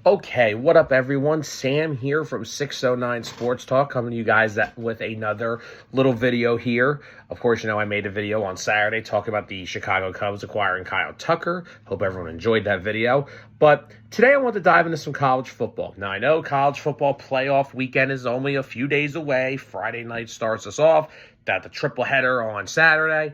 Okay, what up, everyone? Sam here from 609 Sports Talk, coming to you guys with another little video here. Of course, I made a video on Saturday talking about the Chicago Cubs acquiring Kyle Tucker. Hope everyone enjoyed that video. But today I want to dive into some college football. Now, I know college football playoff weekend is only a few days away. Friday night starts us off. Got the triple header on Saturday.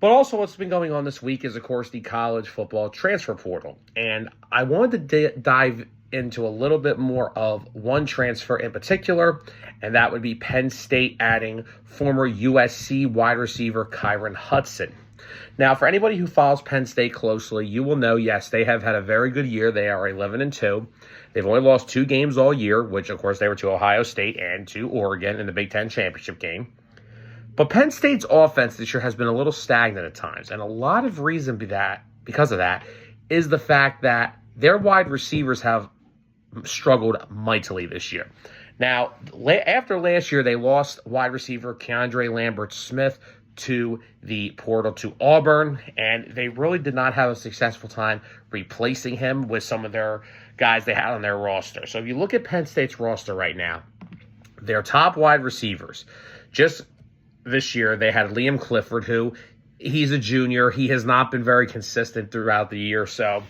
But also what's been going on this week is, of course, the college football transfer portal. And I wanted to dive into a little bit more of one transfer in particular, and that would be Penn State adding former USC wide receiver Kyron Hudson. Now, for anybody who follows Penn State closely, you will know, yes, they have had a very good year. They are 11-2. They've only lost 2 games all year, which, of course, they were to Ohio State and to Oregon in the Big Ten championship game. But Penn State's offense this year has been a little stagnant at times, and a lot of reason because of that is the fact that their wide receivers have struggled mightily this year. Now, after last year, they lost wide receiver Keandre Lambert-Smith to the portal to Auburn, and they really did not have a successful time replacing him with some of their guys they had on their roster. So if you look at Penn State's roster right now, their top wide receivers, just this year, they had Liam Clifford, who he's a junior. He has not been very consistent throughout the year, so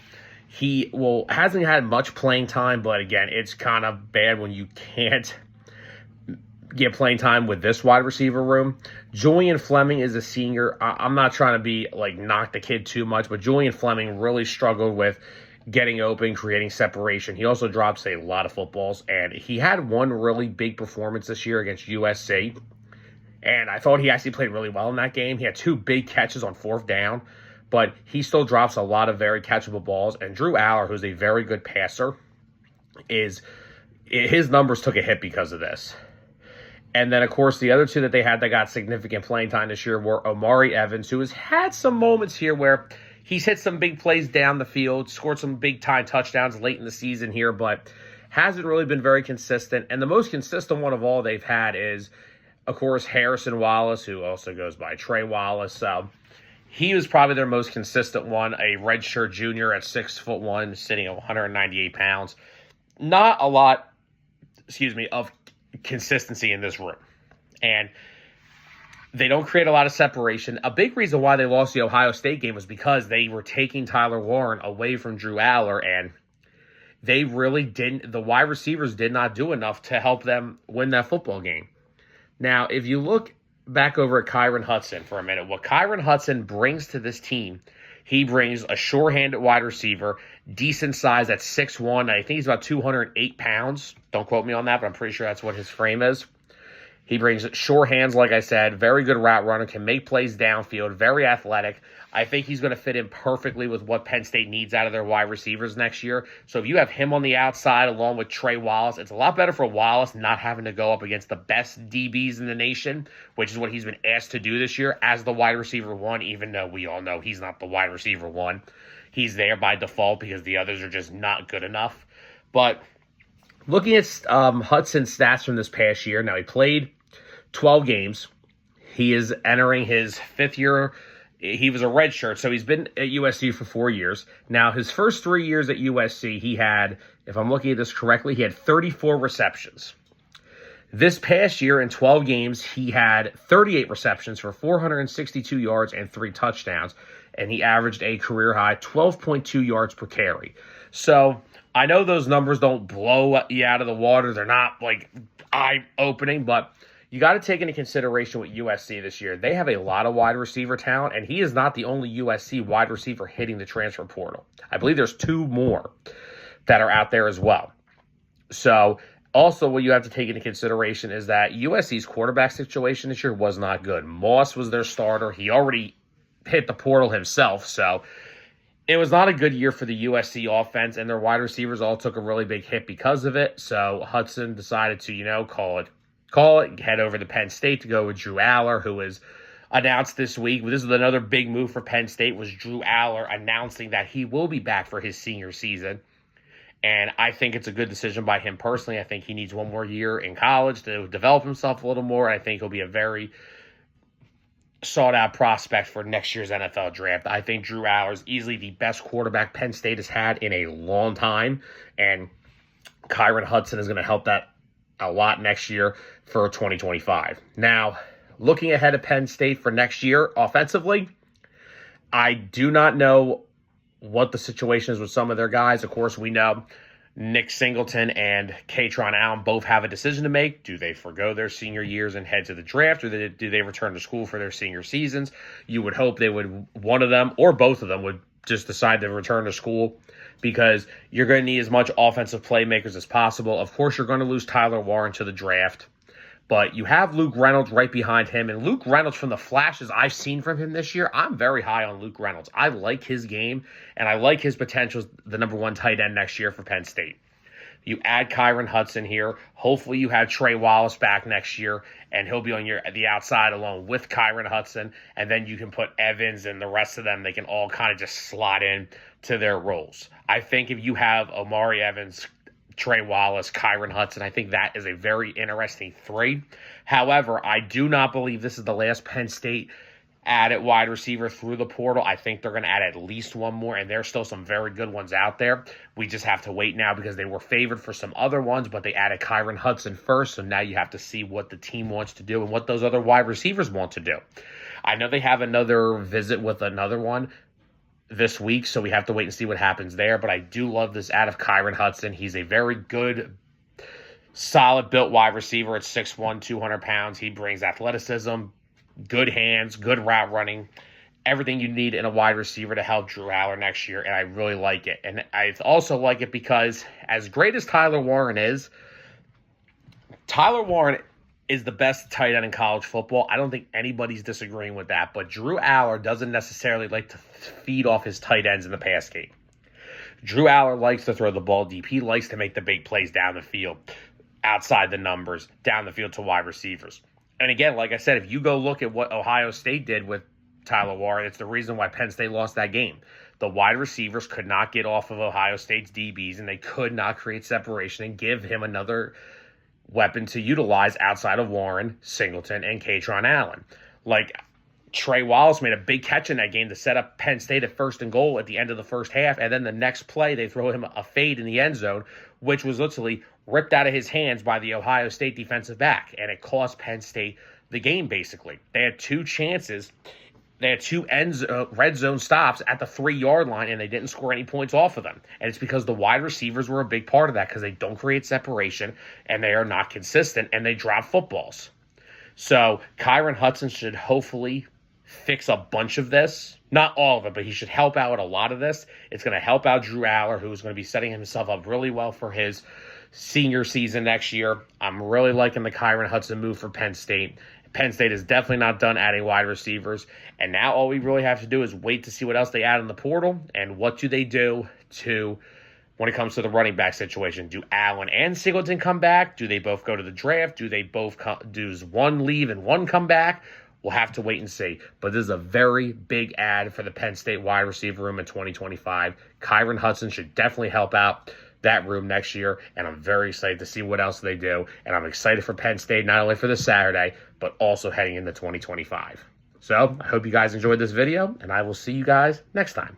he hasn't had much playing time. But again, it's kind of bad when you can't get playing time with this wide receiver room. Julian Fleming is a senior. I'm not trying to be knock the kid too much, but Julian Fleming really struggled with getting open, creating separation. He also drops a lot of footballs, and he had one really big performance this year against USC. And I thought he actually played really well in that game. He had 2 big catches on 4th down, but he still drops a lot of very catchable balls. And Drew Aller, who's a very good passer, his numbers took a hit because of this. And then, of course, the other 2 that they had that got significant playing time this year were Omari Evans, who has had some moments here where he's hit some big plays down the field, scored some big-time touchdowns late in the season here, but hasn't really been very consistent. And the most consistent one of all they've had is, of course, Harrison Wallace, who also goes by Trey Wallace. He was probably their most consistent one, a redshirt junior at 6'1", sitting at 198 pounds. Not a lot, of consistency in this room. And they don't create a lot of separation. A big reason why they lost the Ohio State game was because they were taking Tyler Warren away from Drew Aller, and they really didn't. The wide receivers did not do enough to help them win that football game. Now, if you look back over at Kyron Hudson for a minute, what Kyron Hudson brings to this team, he brings a sure-handed wide receiver, decent size at 6'1". I think he's about 208 pounds. Don't quote me on that, but I'm pretty sure that's what his frame is. He brings sure hands, like I said, very good route runner, can make plays downfield, very athletic. I think he's going to fit in perfectly with what Penn State needs out of their wide receivers next year. So if you have him on the outside along with Trey Wallace, it's a lot better for Wallace not having to go up against the best DBs in the nation, which is what he's been asked to do this year as the wide receiver 1, even though we all know he's not the wide receiver 1. He's there by default because the others are just not good enough. But looking at Hudson's stats from this past year, now he played 12 games. He is entering his 5th year. He was a redshirt, so he's been at USC for 4 years. Now, his first 3 years at USC, he had, if I'm looking at this correctly, he had 34 receptions. This past year, in 12 games, he had 38 receptions for 462 yards and 3 touchdowns, and he averaged a career-high 12.2 yards per carry. So, I know those numbers don't blow you out of the water. They're not, eye-opening, but you got to take into consideration with USC this year. They have a lot of wide receiver talent, and he is not the only USC wide receiver hitting the transfer portal. I believe there's 2 more that are out there as well. So, also what you have to take into consideration is that USC's quarterback situation this year was not good. Moss was their starter. He already hit the portal himself, so it was not a good year for the USC offense, and their wide receivers all took a really big hit because of it. So Hudson decided to, call it, head over to Penn State to go with Drew Aller, who was announced this week. This is another big move for Penn State, was Drew Aller announcing that he will be back for his senior season. And I think it's a good decision by him personally. I think he needs 1 more year in college to develop himself a little more. I think he'll be a very sought-out prospect for next year's NFL draft. I think Drew Aller is easily the best quarterback Penn State has had in a long time, and Kyron Hudson is going to help that a lot next year for 2025. Now, looking ahead at Penn State for next year offensively, I do not know what the situation is with some of their guys. Of course, we know Nick Singleton and Kyron Allen both have a decision to make. Do they forgo their senior years and head to the draft, or do they return to school for their senior seasons? You would hope they would, one of them or both of them would just decide to return to school, because you're going to need as much offensive playmakers as possible. Of course, you're going to lose Tyler Warren to the draft, but you have Luke Reynolds right behind him. And Luke Reynolds, from the flashes I've seen from him this year, I'm very high on Luke Reynolds. I like his game, and I like his potential as the #1 tight end next year for Penn State. You add Kyron Hudson here. Hopefully you have Trey Wallace back next year, and he'll be on the outside along with Kyron Hudson. And then you can put Evans and the rest of them. They can all kind of just slot in to their roles. I think if you have Omari Evans, Trey Wallace, Kyron Hudson, I think that is a very interesting three. However, I do not believe this is the last Penn State add at wide receiver through the portal. I think they're going to add at least one more, and there's still some very good ones out there. We just have to wait now, because they were favored for some other ones, but they added Kyron Hudson first, so now you have to see what the team wants to do and what those other wide receivers want to do. I know they have another visit with another one this week, so we have to wait and see what happens there, but I do love this add of Kyron Hudson. He's a very good, solid built wide receiver at 6'1", 200 pounds. He brings athleticism, good hands, good route running, everything you need in a wide receiver to help Drew Aller next year, and I really like it. And I also like it because, as great as Tyler Warren is the best tight end in college football. I don't think anybody's disagreeing with that, but Drew Aller doesn't necessarily like to feed off his tight ends in the pass game. Drew Aller likes to throw the ball deep. He likes to make the big plays down the field, outside the numbers, down the field to wide receivers. And again, like I said, if you go look at what Ohio State did with Tyler Warren, it's the reason why Penn State lost that game. The wide receivers could not get off of Ohio State's DBs, and they could not create separation and give him another weapon to utilize outside of Warren, Singleton, and Kyron Allen. Like, Trey Wallace made a big catch in that game to set up Penn State at 1st and goal at the end of the first half, and then the next play they throw him a fade in the end zone, which was literally ripped out of his hands by the Ohio State defensive back, and it cost Penn State the game, basically. They had two chances. They had two red zone stops at the 3-yard line, and they didn't score any points off of them. And it's because the wide receivers were a big part of that, because they don't create separation, and they are not consistent, and they drop footballs. So Kyron Hudson should hopefully fix a bunch of this. Not all of it, but he should help out with a lot of this. It's going to help out Drew Aller, who's going to be setting himself up really well for his senior season next year. I'm really liking the Kyron Hudson move for Penn State. Penn State is definitely not done adding wide receivers, and now all we really have to do is wait to see what else they add in the portal, and what do they do to, when it comes to the running back situation. Do Allen and Singleton come back? Do they both go to the draft? Do they both does one leave and one come back? We'll have to wait and see. But this is a very big add for the Penn State wide receiver room in 2025. Kyron Hudson should definitely help out that room next year, and I'm very excited to see what else they do. And I'm excited for Penn State, not only for this Saturday, but also heading into 2025. So I hope you guys enjoyed this video, and I will see you guys next time.